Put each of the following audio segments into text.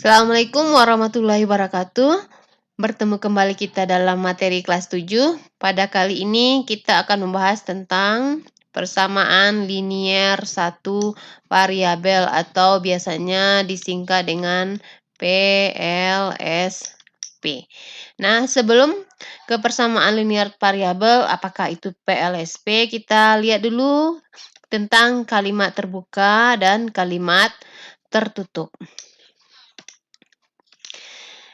Assalamualaikum warahmatullahi wabarakatuh. Bertemu kembali kita dalam materi kelas 7. Pada kali ini kita akan membahas tentang persamaan linier satu variabel atau biasanya disingkat dengan PLSP. Nah, sebelum ke persamaan linier variabel, apakah itu PLSP, kita lihat dulu tentang kalimat terbuka dan kalimat tertutup.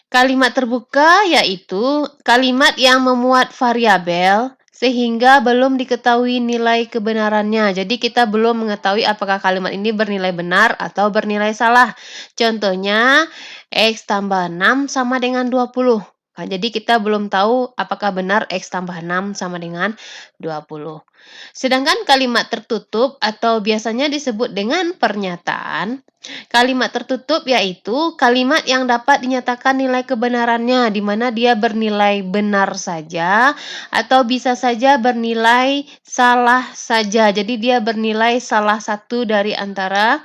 Kalimat terbuka yaitu kalimat yang memuat variabel sehingga belum diketahui nilai kebenarannya. Jadi kita belum mengetahui apakah kalimat ini bernilai benar atau bernilai salah. Contohnya, X tambah 6 sama dengan 20. Nah, jadi kita belum tahu apakah benar X tambah 6 sama dengan 20. Sedangkan kalimat tertutup atau biasanya disebut dengan pernyataan. Kalimat tertutup yaitu kalimat yang dapat dinyatakan nilai kebenarannya, di mana dia bernilai benar saja atau bisa saja bernilai salah saja. Jadi dia bernilai salah satu dari antara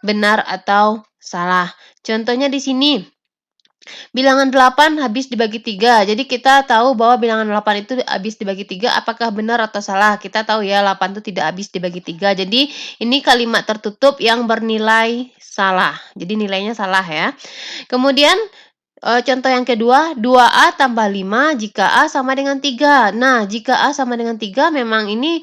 benar atau salah. Contohnya di sini, bilangan 8 habis dibagi 3. Jadi kita tahu bahwa bilangan 8 itu habis dibagi 3, apakah benar atau salah? Kita tahu ya 8 itu tidak habis dibagi 3. Jadi ini kalimat tertutup yang bernilai salah. Jadi nilainya salah ya. Kemudian contoh yang kedua, 2A tambah 5 jika A sama dengan 3. Nah, jika A sama dengan 3 memang ini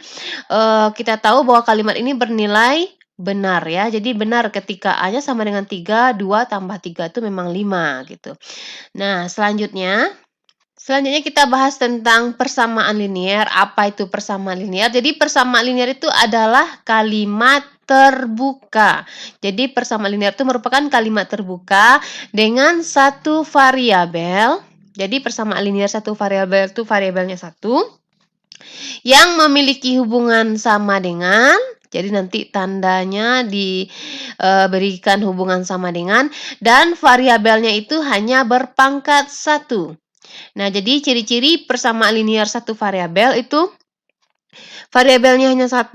kita tahu bahwa kalimat ini bernilai benar ya. Jadi benar ketika A-nya sama dengan 3, 2 tambah 3 itu memang 5 gitu. Nah, selanjutnya kita bahas tentang persamaan linier. Apa itu persamaan linier? Jadi persamaan linier itu adalah kalimat terbuka. Jadi persamaan linier itu merupakan kalimat terbuka dengan satu variabel. Jadi persamaan linier satu variabel itu variabelnya 1 yang memiliki hubungan sama dengan, jadi nanti tandanya diberikan hubungan sama dengan, dan variabelnya itu hanya berpangkat 1. Nah, jadi ciri-ciri persamaan linier satu variabel itu variabelnya hanya 1,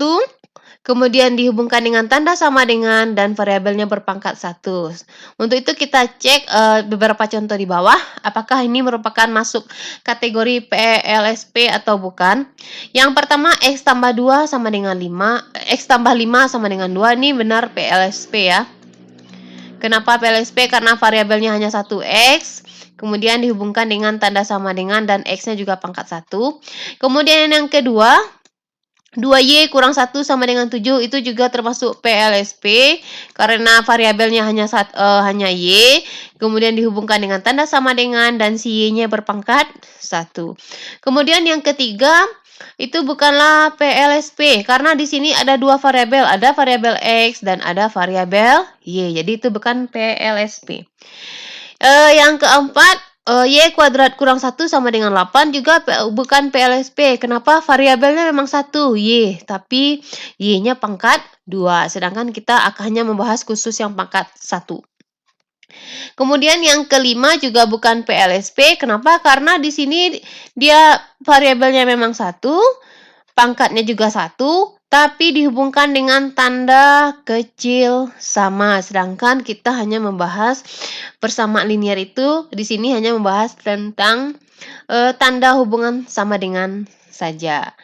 kemudian dihubungkan dengan tanda sama dengan, dan variabelnya berpangkat 1. Untuk itu kita cek beberapa contoh di bawah, apakah ini merupakan masuk kategori PLSP atau bukan. Yang pertama, X tambah 2 sama dengan 5, X tambah 5 sama dengan 2, ini benar PLSP ya. Kenapa PLSP? Karena variabelnya hanya 1X, kemudian dihubungkan dengan tanda sama dengan, dan X-nya juga pangkat 1. Kemudian yang kedua, 2Y kurang 1 sama dengan 7, itu juga termasuk PLSP karena variabelnya hanya Y, kemudian dihubungkan dengan tanda sama dengan, dan si Y-nya berpangkat 1. Kemudian yang ketiga, itu bukanlah PLSP karena di sini ada dua variabel, ada variabel X dan ada variabel Y. Jadi itu bukan PLSP. Yang keempat, Y kuadrat kurang 1 sama dengan 8 juga bukan PLSP. Kenapa? Variabelnya memang 1, Y, tapi Y-nya pangkat 2. Sedangkan kita hanya membahas khusus yang pangkat 1. Kemudian yang kelima juga bukan PLSP. Kenapa? Karena di sini dia variabelnya memang 1, pangkatnya juga 1, tapi dihubungkan dengan tanda kecil sama. Sedangkan kita hanya membahas persamaan linier itu di sini hanya membahas tentang tanda hubungan sama dengan saja.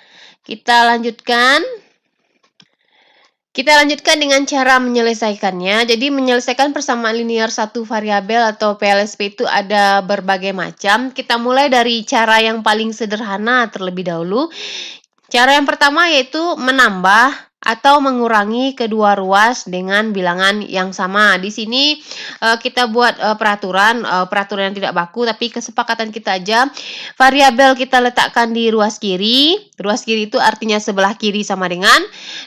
Kita lanjutkan dengan cara menyelesaikannya. Jadi menyelesaikan persamaan linier satu variabel atau PLSP itu ada berbagai macam. Kita mulai dari cara yang paling sederhana terlebih dahulu. Cara yang pertama yaitu menambah atau mengurangi kedua ruas dengan bilangan yang sama. Di sini kita buat peraturan yang tidak baku, tapi kesepakatan kita aja. Variabel kita letakkan di ruas kiri. Ruas kiri itu artinya sebelah kiri sama dengan,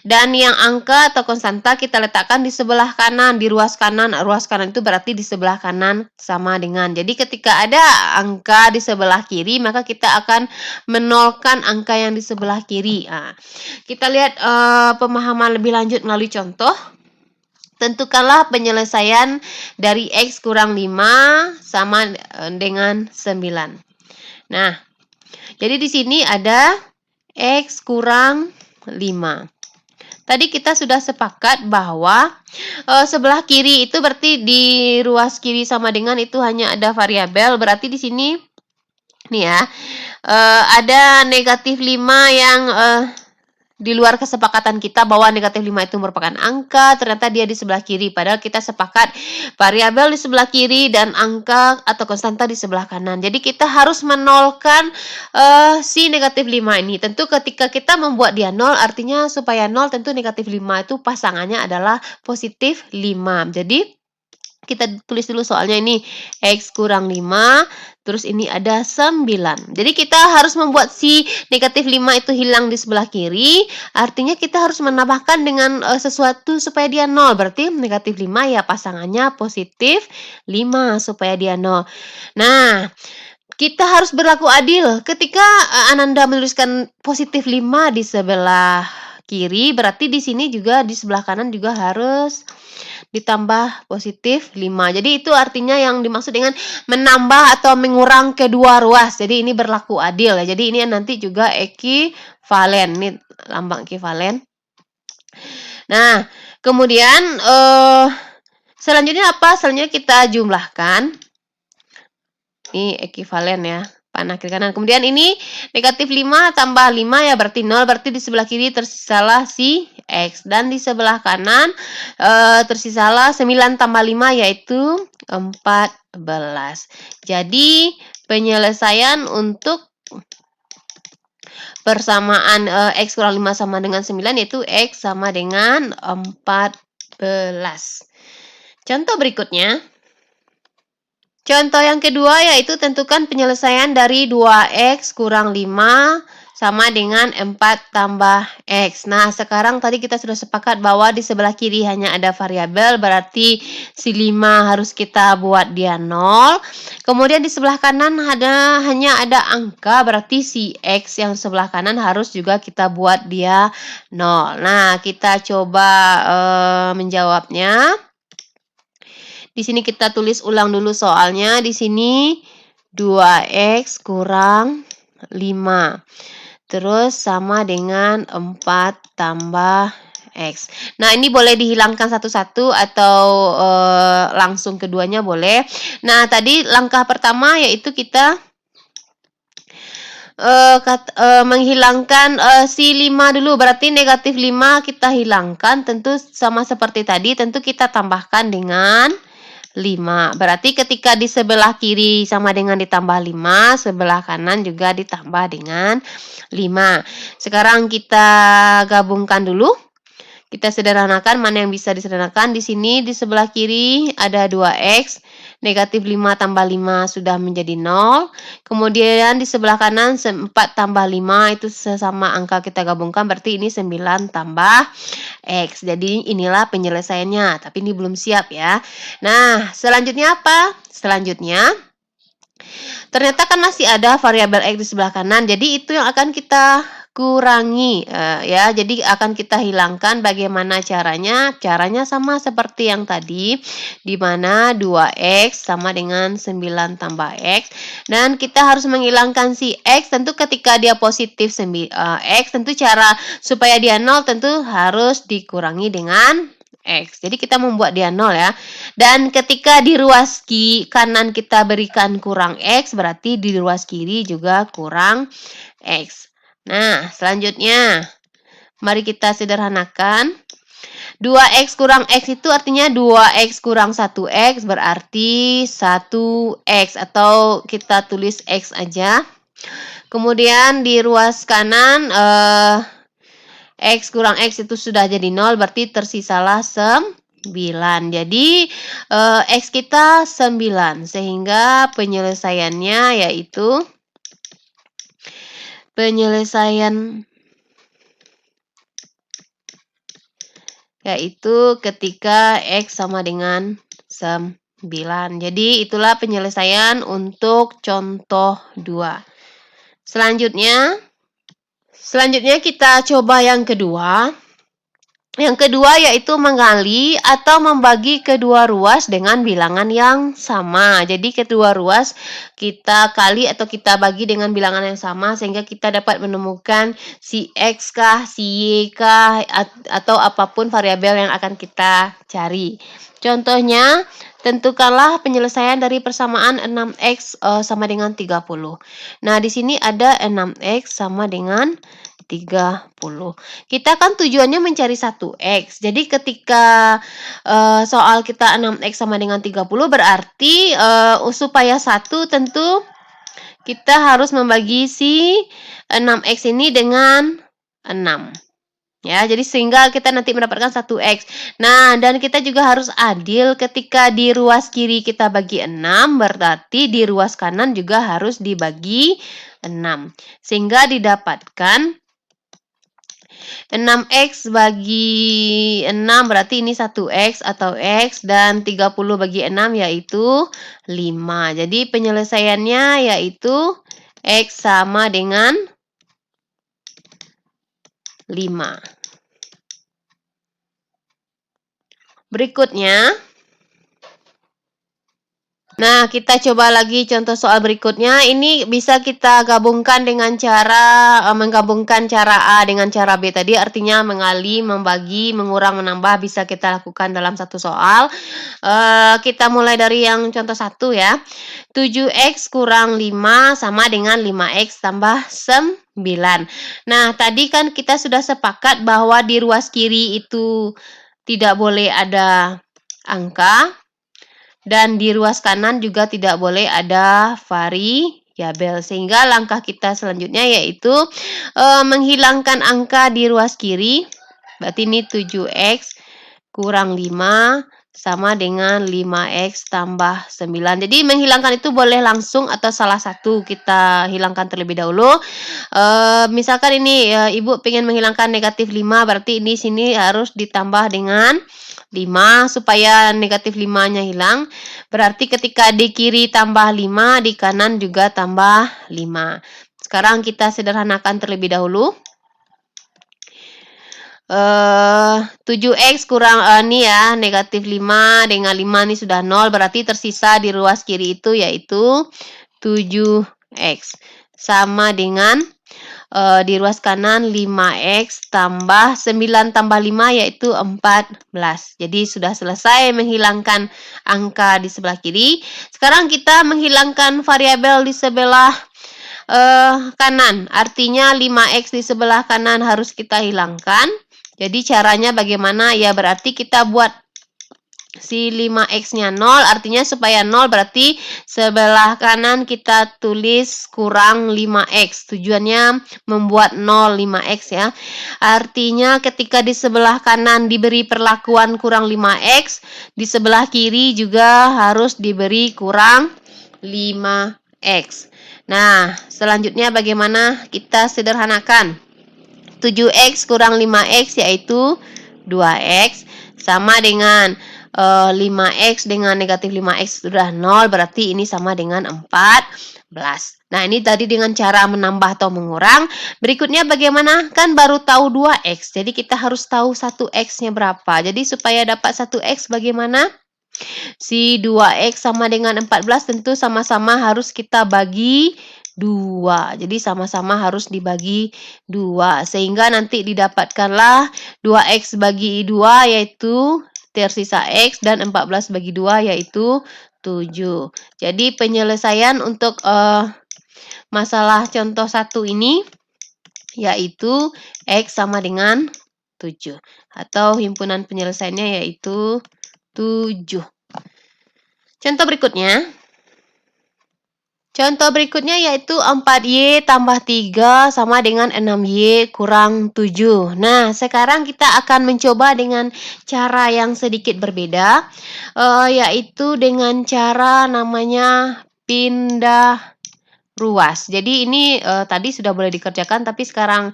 dan yang angka atau konstanta kita letakkan di sebelah kanan, di ruas kanan. Ruas kanan itu berarti di sebelah kanan sama dengan. Jadi ketika ada angka di sebelah kiri, maka kita akan menolkan angka yang di sebelah kiri. Nah, kita lihat pemahaman lebih lanjut melalui contoh. Tentukanlah penyelesaian dari X kurang 5 sama dengan 9. Nah, jadi di sini ada X kurang 5. Tadi kita sudah sepakat bahwa, sebelah kiri itu berarti di ruas kiri sama dengan itu hanya ada variabel, berarti di sini nih ya, ada negatif 5 yang, di luar kesepakatan kita bahwa negatif 5 itu merupakan angka, ternyata dia di sebelah kiri. Padahal kita sepakat variabel di sebelah kiri dan angka atau konstanta di sebelah kanan. Jadi kita harus menolkan si negatif 5 ini. Tentu ketika kita membuat dia 0, artinya supaya 0 tentu negatif 5 itu pasangannya adalah positif 5. Jadi kita tulis dulu soalnya ini, X kurang 5, terus ini ada 9. Jadi kita harus membuat si negatif 5 itu hilang di sebelah kiri, artinya kita harus menambahkan dengan sesuatu supaya dia 0. Berarti negatif 5 ya pasangannya positif 5 supaya dia 0. Nah, kita harus berlaku adil. Ketika Ananda menuliskan positif 5 di sebelah kiri, berarti di sini juga di sebelah kanan juga harus ditambah positif 5. Jadi itu artinya yang dimaksud dengan menambah atau mengurang kedua ruas. Jadi ini berlaku adil ya. Jadi ini nanti juga ekivalen. Ini lambang ekivalen. Nah, kemudian selanjutnya apa? Selanjutnya kita jumlahkan. Ini ekivalen ya. Panah kiri kanan. Kemudian ini negatif 5 tambah 5 ya berarti 0. Berarti di sebelah kiri tersisalah si X. Dan di sebelah kanan tersisalah 9 tambah 5 yaitu 14. Jadi penyelesaian untuk persamaan X kurang 5 sama dengan 9 yaitu X sama dengan 14. Contoh berikutnya. Contoh yang kedua yaitu tentukan penyelesaian dari 2X kurang 5 sama dengan 4 tambah X. Nah, sekarang tadi kita sudah sepakat bahwa di sebelah kiri hanya ada variabel, berarti si 5 harus kita buat dia 0. Kemudian di sebelah kanan hanya ada angka, berarti si X yang sebelah kanan harus juga kita buat dia 0. Nah, kita coba menjawabnya. Di sini kita tulis ulang dulu soalnya. Di sini 2X kurang 5. Terus sama dengan 4 tambah X. Nah, ini boleh dihilangkan satu-satu atau langsung keduanya boleh. Nah, tadi langkah pertama yaitu kita menghilangkan si 5 dulu. Berarti negatif 5 kita hilangkan. Tentu sama seperti tadi. Tentu kita tambahkan dengan 5. Berarti ketika di sebelah kiri sama dengan ditambah 5, sebelah kanan juga ditambah dengan 5. Sekarang kita gabungkan dulu. Kita sederhanakan mana yang bisa disederhanakan. Di sini di sebelah kiri ada 2X. Negatif 5 tambah 5 sudah menjadi 0. Kemudian di sebelah kanan 4 tambah 5 itu sesama angka kita gabungkan. Berarti ini 9 tambah X. Jadi inilah penyelesaiannya. Tapi ini belum siap ya. Nah, selanjutnya apa? Selanjutnya, ternyata kan masih ada variabel X di sebelah kanan. Jadi itu yang akan kita kurangi ya. Jadi akan kita hilangkan. Bagaimana caranya? Caranya sama seperti yang tadi, di mana 2X sama dengan 9 tambah X. Dan kita harus menghilangkan si X. Tentu ketika dia positif X, tentu cara supaya dia 0 tentu harus dikurangi dengan X. Jadi kita membuat dia 0 ya. Dan ketika di ruas kanan kita berikan kurang X, berarti di ruas kiri juga kurang X. Nah, selanjutnya, mari kita sederhanakan. 2X kurang X itu artinya 2X kurang 1X berarti 1X. Atau kita tulis X aja. Kemudian di ruas kanan, X kurang X itu sudah jadi 0, berarti tersisalah 9. Jadi X kita 9. Sehingga penyelesaiannya yaitu ketika X sama dengan 9. Jadi itulah penyelesaian untuk contoh 2. Selanjutnya kita coba yang kedua. Yang kedua yaitu mengali atau membagi kedua ruas dengan bilangan yang sama. Jadi kedua ruas kita kali atau kita bagi dengan bilangan yang sama sehingga kita dapat menemukan si X kah, si Y kah, atau apapun variabel yang akan kita cari. Contohnya, tentukanlah penyelesaian dari persamaan 6X sama dengan 30. Nah, di sini ada 6X sama dengan 30. Kita kan tujuannya mencari 1X. Jadi ketika soal kita 6X sama dengan 30 berarti supaya 1 tentu kita harus membagi si 6X ini dengan 6. Ya, jadi sehingga kita nanti mendapatkan 1X. Nah, dan kita juga harus adil ketika di ruas kiri kita bagi 6, berarti di ruas kanan juga harus dibagi 6. Sehingga didapatkan 6X bagi 6 berarti ini 1X atau X, dan 30 bagi 6 yaitu 5. Jadi penyelesaiannya yaitu X sama dengan 5. Berikutnya, nah, kita coba lagi contoh soal berikutnya. Ini bisa kita gabungkan dengan cara menggabungkan cara A dengan cara B tadi, artinya mengali, membagi, mengurang, menambah bisa kita lakukan dalam satu soal. Kita mulai dari yang contoh 1 ya. 7X kurang 5 sama dengan 5X tambah 9. Nah, tadi kan kita sudah sepakat bahwa di ruas kiri itu tidak boleh ada angka. Dan di ruas kanan juga tidak boleh ada variabel. Sehingga langkah kita selanjutnya yaitu menghilangkan angka di ruas kiri. Berarti ini 7X kurang 5 sama dengan 5X tambah 9. Jadi menghilangkan itu boleh langsung atau salah satu kita hilangkan terlebih dahulu. Misalkan ini Ibu pengen menghilangkan negatif 5, berarti ini sini harus ditambah dengan 5 supaya negatif 5-nya hilang. Berarti ketika di kiri tambah 5, di kanan juga tambah 5. Sekarang kita sederhanakan terlebih dahulu. 7X kurang ini ya, negatif 5 dengan 5 ini sudah 0, berarti tersisa di ruas kiri itu yaitu 7X. Sama dengan di ruas kanan 5X tambah 9 tambah 5 yaitu 14. Jadi sudah selesai menghilangkan angka di sebelah kiri. Sekarang kita menghilangkan variabel di sebelah kanan. Artinya 5X di sebelah kanan harus kita hilangkan. Jadi caranya bagaimana? Ya berarti kita buat si 5X-nya 0, artinya supaya 0 berarti sebelah kanan kita tulis kurang 5X. Tujuannya membuat 0 5X ya. Artinya ketika di sebelah kanan diberi perlakuan kurang 5X, di sebelah kiri juga harus diberi kurang 5X. Nah, selanjutnya bagaimana? Kita sederhanakan. 7X kurang 5X yaitu 2X sama dengan 5X dengan negatif 5X sudah 0, berarti ini sama dengan 14. Nah, ini tadi dengan cara menambah atau mengurang. Berikutnya bagaimana? Kan baru tahu 2X, jadi kita harus tahu 1X-nya berapa. Jadi supaya dapat 1X bagaimana? Si 2X sama dengan 14 tentu sama-sama harus kita bagi 2. Jadi sama-sama harus dibagi 2. Sehingga nanti didapatkanlah 2X bagi 2 yaitu tersisa X dan 14 bagi 2 yaitu 7. Jadi penyelesaian untuk masalah contoh 1 ini yaitu X sama dengan 7. Atau himpunan penyelesaiannya yaitu 7. Contoh berikutnya. Contoh berikutnya yaitu 4Y tambah 3 sama dengan 6Y kurang 7. Nah, sekarang kita akan mencoba dengan cara yang sedikit berbeda, yaitu dengan cara namanya pindah ruas. Jadi ini, tadi sudah boleh dikerjakan, tapi sekarang,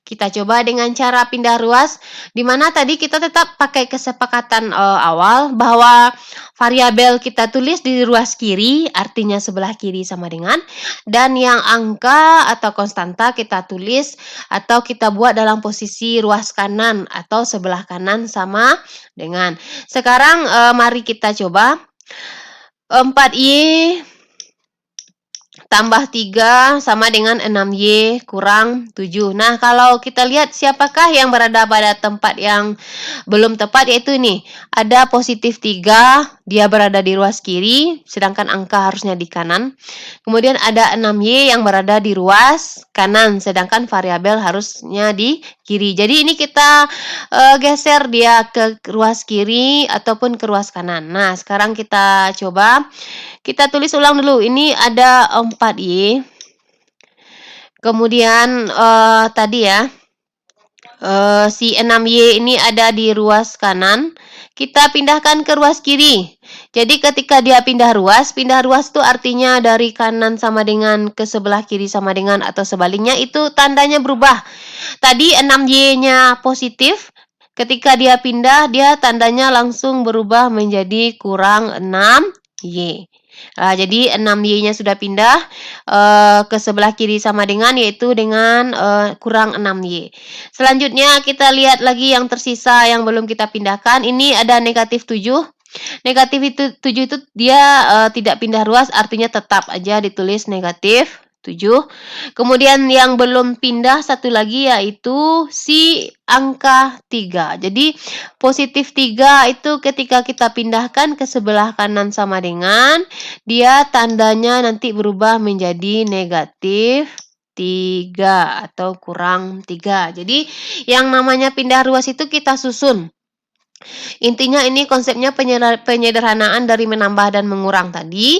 kita coba dengan cara pindah ruas, di mana tadi kita tetap pakai kesepakatan, awal bahwa variabel kita tulis di ruas kiri, artinya sebelah kiri sama dengan, dan yang angka atau konstanta kita tulis atau kita buat dalam posisi ruas kanan atau sebelah kanan sama dengan. Sekarang, mari kita coba. 4Y tambah 3 sama dengan 6Y kurang 7. Nah, kalau kita lihat siapakah yang berada pada tempat yang belum tepat, yaitu ini. Ada positif 3, dia berada di ruas kiri, sedangkan angka harusnya di kanan. Kemudian ada 6Y yang berada di ruas kanan, sedangkan variabel harusnya di kiri. Jadi ini kita geser dia ke ruas kiri ataupun ke ruas kanan. Nah, sekarang kita coba. Kita tulis ulang dulu, ini ada 4Y. Kemudian, tadi ya, si 6Y ini ada di ruas kanan, kita pindahkan ke ruas kiri. Jadi ketika dia pindah ruas itu artinya dari kanan sama dengan ke sebelah kiri sama dengan atau sebaliknya, itu tandanya berubah. Tadi 6Y-nya positif, ketika dia pindah, dia tandanya langsung berubah menjadi kurang 6Y. Jadi 6Y-nya sudah pindah ke sebelah kiri sama dengan, yaitu dengan kurang 6Y. Selanjutnya kita lihat lagi yang tersisa yang belum kita pindahkan. Ini ada negatif 7. Negatif itu 7 itu dia tidak pindah ruas, artinya tetap aja ditulis negatif 7. Kemudian yang belum pindah satu lagi yaitu si angka 3. Jadi positif 3 itu ketika kita pindahkan ke sebelah kanan sama dengan, dia tandanya nanti berubah menjadi negatif 3 atau kurang 3. Jadi yang namanya pindah ruas itu kita susun. Intinya ini konsepnya penyederhanaan dari menambah dan mengurang tadi.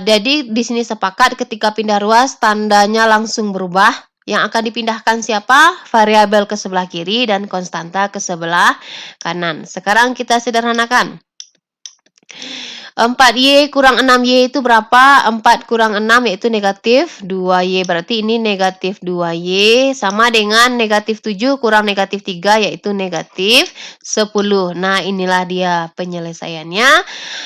Jadi di sini sepakat ketika pindah ruas tandanya langsung berubah. Yang akan dipindahkan siapa? Variabel ke sebelah kiri dan konstanta ke sebelah kanan. Sekarang kita sederhanakan. 4Y kurang 6Y itu berapa? 4 kurang 6 yaitu negatif 2Y. Berarti ini negatif 2Y sama dengan negatif 7 kurang negatif 3 yaitu negatif 10. Nah, inilah dia penyelesaiannya.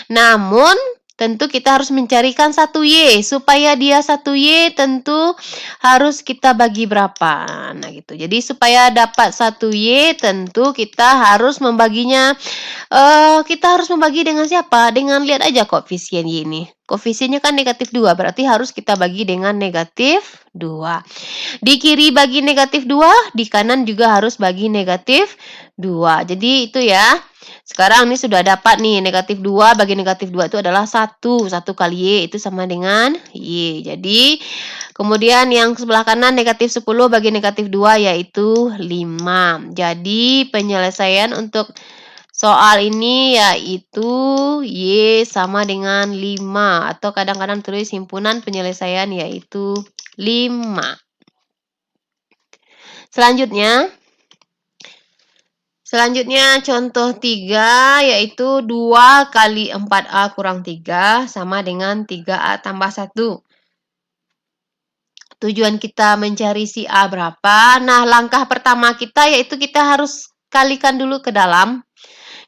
Namun, tentu kita harus mencarikan 1Y. Supaya dia 1Y tentu harus kita bagi berapa. Nah, gitu. Jadi, supaya dapat 1Y tentu kita harus membaginya. Kita harus membagi dengan siapa? Dengan lihat aja koefisien Y ini. Koefisiennya kan negatif 2, berarti harus kita bagi dengan negatif 2. Di kiri bagi negatif 2, di kanan juga harus bagi negatif 2. Jadi itu ya. Sekarang ini sudah dapat nih, negatif 2 bagi negatif 2 itu adalah 1. 1 kali Y itu sama dengan Y. Jadi, kemudian yang sebelah kanan negatif 10 bagi negatif 2 yaitu 5. Jadi, penyelesaian untuk soal ini yaitu Y sama dengan 5 atau kadang-kadang tulis himpunan penyelesaian yaitu 5. Selanjutnya contoh 3 yaitu 2 kali 4A kurang 3 sama dengan 3A tambah 1. Tujuan kita mencari si A berapa? Nah, langkah pertama kita yaitu kita harus kalikan dulu ke dalam.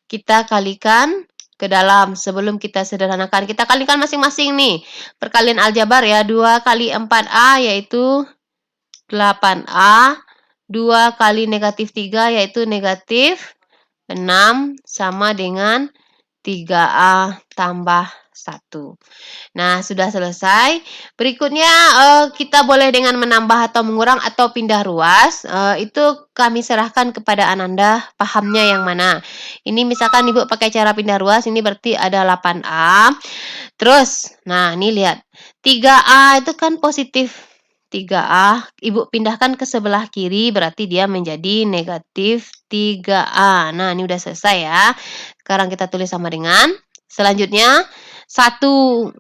Kita kalikan ke dalam sebelum kita sederhanakan. Kita kalikan masing-masing nih. Perkalian aljabar ya. 2 kali 4A yaitu 8A. 2 kali negatif 3 yaitu negatif 6 sama dengan 3A tambah 1. Nah, sudah selesai. Berikutnya kita boleh dengan menambah atau mengurang atau pindah ruas. Itu kami serahkan kepada Ananda, pahamnya yang mana. Ini misalkan Ibu pakai cara pindah ruas, ini berarti ada 8A. Terus, nah ini lihat. 3A itu kan positif 3A. Ibu pindahkan ke sebelah kiri, berarti dia menjadi negatif 3A. Nah, ini udah selesai ya. Sekarang kita tulis sama dengan. Selanjutnya, 1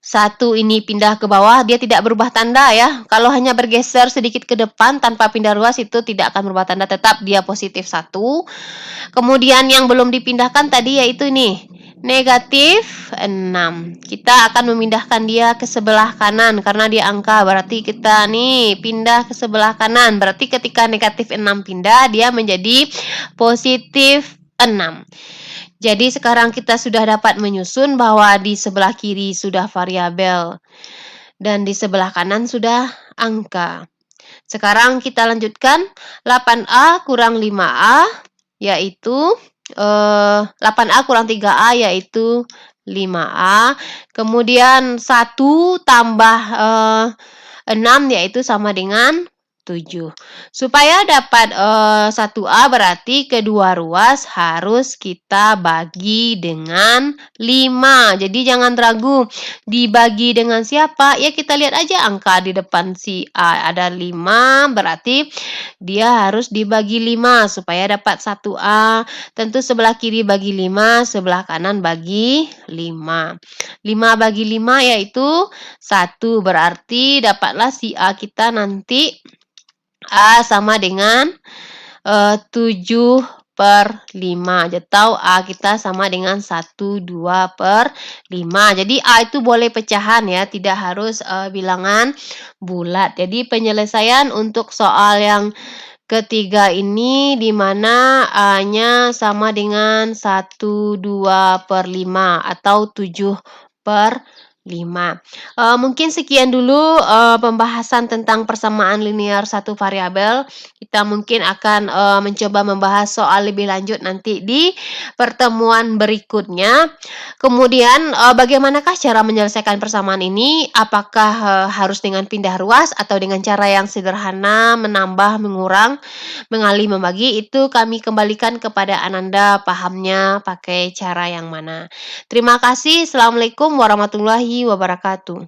1 ini pindah ke bawah, dia tidak berubah tanda ya. Kalau hanya bergeser sedikit ke depan tanpa pindah ruas itu tidak akan berubah tanda, tetap dia positif 1. Kemudian yang belum dipindahkan tadi yaitu ini, negatif 6. Kita akan memindahkan dia ke sebelah kanan karena dia angka, berarti kita nih pindah ke sebelah kanan. Berarti ketika negatif 6 pindah, dia menjadi positif 6. Jadi sekarang kita sudah dapat menyusun bahwa di sebelah kiri sudah variabel dan di sebelah kanan sudah angka. Sekarang kita lanjutkan 8A kurang 5A yaitu 8A kurang 3A yaitu 5A. Kemudian 1 tambah 6 yaitu sama dengan 7. Supaya dapat 1A berarti kedua ruas harus kita bagi dengan 5. Jadi jangan ragu, dibagi dengan siapa? Ya kita lihat aja angka di depan si A ada 5, berarti dia harus dibagi 5 supaya dapat 1A. Tentu sebelah kiri bagi 5, sebelah kanan bagi 5. 5 bagi 5 yaitu 1, berarti dapatlah si A kita nanti A sama dengan 7/5. Atau A kita sama dengan 1/2/5. Jadi A itu boleh pecahan ya, tidak harus bilangan bulat. Jadi penyelesaian untuk soal yang ketiga ini di mana A-nya sama dengan 1/2/5 atau 7/5. Mungkin sekian dulu pembahasan tentang persamaan linear satu variabel. Kita mungkin akan mencoba membahas soal lebih lanjut nanti di pertemuan berikutnya. Kemudian bagaimanakah cara menyelesaikan persamaan ini? Apakah harus dengan pindah ruas atau dengan cara yang sederhana, menambah, mengurang, mengalih, membagi? Itu kami kembalikan kepada Ananda pahamnya pakai cara yang mana. Terima kasih. Assalamualaikum warahmatullahi wabarakatuh.